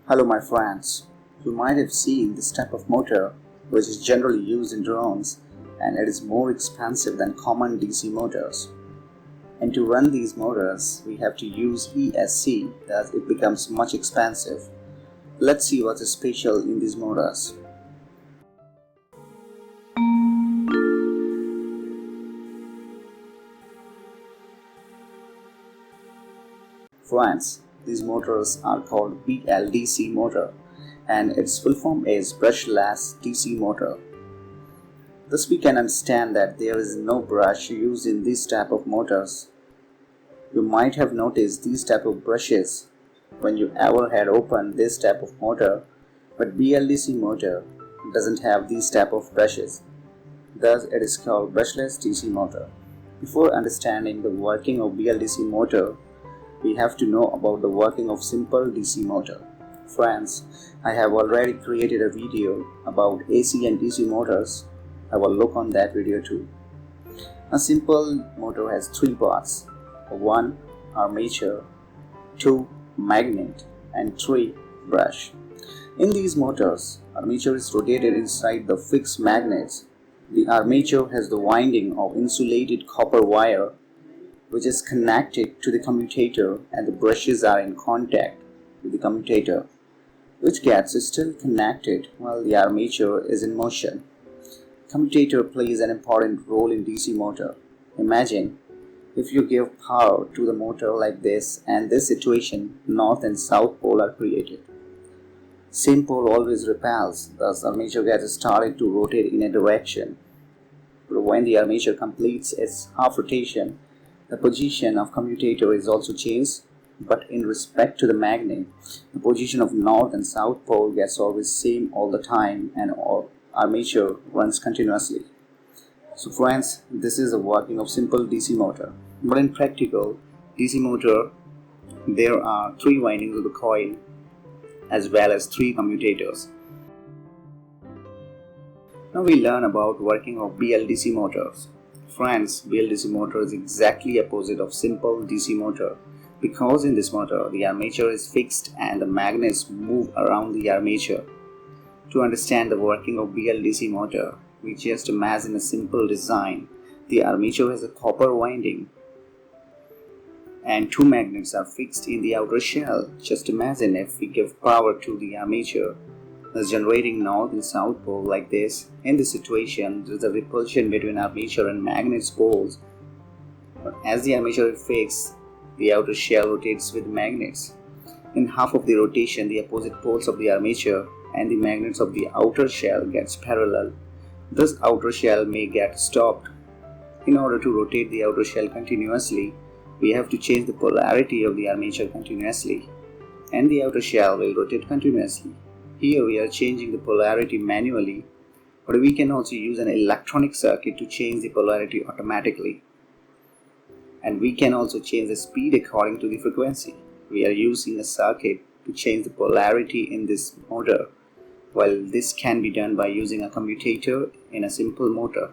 Hello my friends, you might have seen this type of motor which is generally used in drones and it is more expensive than common DC motors. And to run these motors we have to use ESC, thus it becomes much expensive. Let's see what's special in these motors. Friends, these motors are called BLDC motor and its full form is brushless DC motor. Thus we can understand that there is no brush used in this type of motors. You might have noticed these type of brushes when you ever had opened this type of motor, but BLDC motor doesn't have these type of brushes. Thus it is called brushless DC motor. Before understanding the working of BLDC motor, we have to know about the working of simple DC motor. Friends, I have already created a video about AC and DC motors. Have a look on that video too. A simple motor has three parts: 1. Armature, 2. Magnet, and 3. Brush. In these motors, armature is rotated inside the fixed magnets. The armature has the winding of insulated copper wire which is connected to the commutator, and the brushes are in contact with the commutator, which gets still connected while the armature is in motion. Commutator plays an important role in DC motor. Imagine if you give power to the motor like this, and this situation, north and south pole are created. Same pole always repels, thus armature gets started to rotate in a direction. But when the armature completes its half rotation, the position of commutator is also changed, but in respect to the magnet, the position of north and south pole gets always same all the time, and armature runs continuously. So friends, this is the working of simple DC motor. But in practical DC motor, there are 3 windings of the coil as well as 3 commutators. Now we learn about working of BLDC motors. Friends, BLDC motor is exactly opposite of simple DC motor, because in this motor the armature is fixed and the magnets move around the armature. To understand the working of BLDC motor, we just imagine a simple design. The armature has a copper winding and 2 magnets are fixed in the outer shell. Just imagine if we give power to the armature, thus generating north and south pole like this. In this situation, there is a repulsion between armature and magnet's poles. But as the armature is fixed, the outer shell rotates with magnets. In half of the rotation, the opposite poles of the armature and the magnets of the outer shell gets parallel. Thus outer shell may get stopped. In order to rotate the outer shell continuously, we have to change the polarity of the armature continuously, and the outer shell will rotate continuously. Here we are changing the polarity manually, but we can also use an electronic circuit to change the polarity automatically. And we can also change the speed according to the frequency. We are using a circuit to change the polarity in this motor, while this can be done by using a commutator in a simple motor.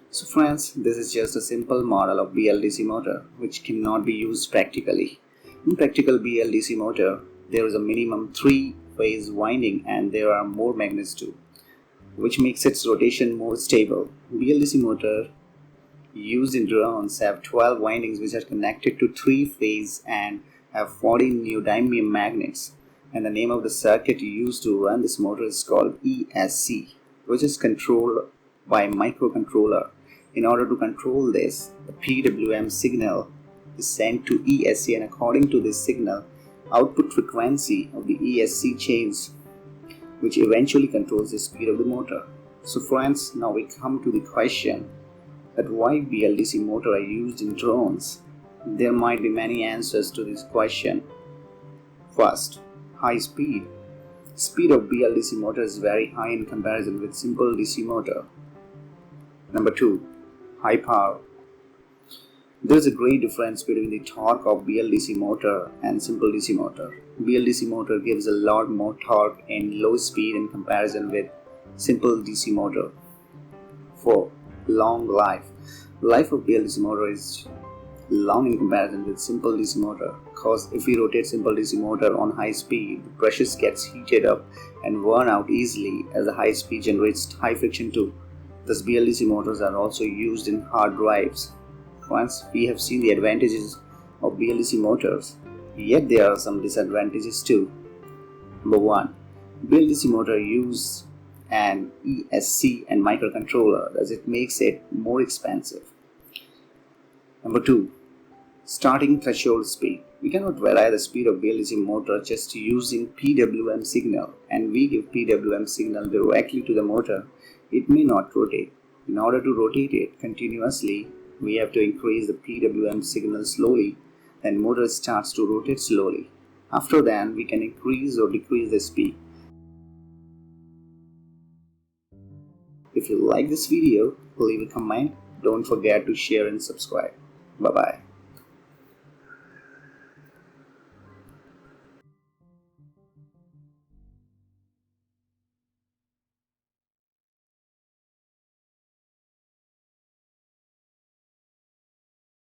So friends, this is just a simple model of BLDC motor which cannot be used practically. In practical BLDC motor, there is a minimum 3-phase winding and there are more magnets too, which makes its rotation more stable. BLDC motor used in drones have 12 windings which are connected to 3-phase and have 40 neodymium magnets. And the name of the circuit used to run this motor is called ESC, which is controlled by microcontroller. In order to control this, the PWM signal is sent to ESC, and according to this signal, output frequency of the ESC changes, which eventually controls the speed of the motor. So friends, now we come to the question that why BLDC motor are used in drones. There might be many answers to this question. First, high speed. Speed of BLDC motor is very high in comparison with simple DC motor. Number 2, high power. There is a great difference between the torque of BLDC motor and simple DC motor. BLDC motor gives a lot more torque in low speed in comparison with simple DC motor. 4, long life. Life of BLDC motor is long in comparison with simple DC motor. because if we rotate simple DC motor on high speed, the brushes gets heated up and worn out easily, as the high speed generates high friction too. Thus BLDC motors are also used in hard drives. Once we have seen the advantages of BLDC motors, yet there are some disadvantages too. Number 1. BLDC motor use an ESC and microcontroller, as it makes it more expensive. Number 2. Starting threshold speed. We cannot vary the speed of BLDC motor just using PWM signal, and we give PWM signal directly to the motor. It may not rotate. In order to rotate it continuously, we have to increase the PWM signal slowly, then motor starts to rotate slowly. After that, we can increase or decrease the speed. If you like this video, leave a comment. Don't forget to share and subscribe. Bye bye.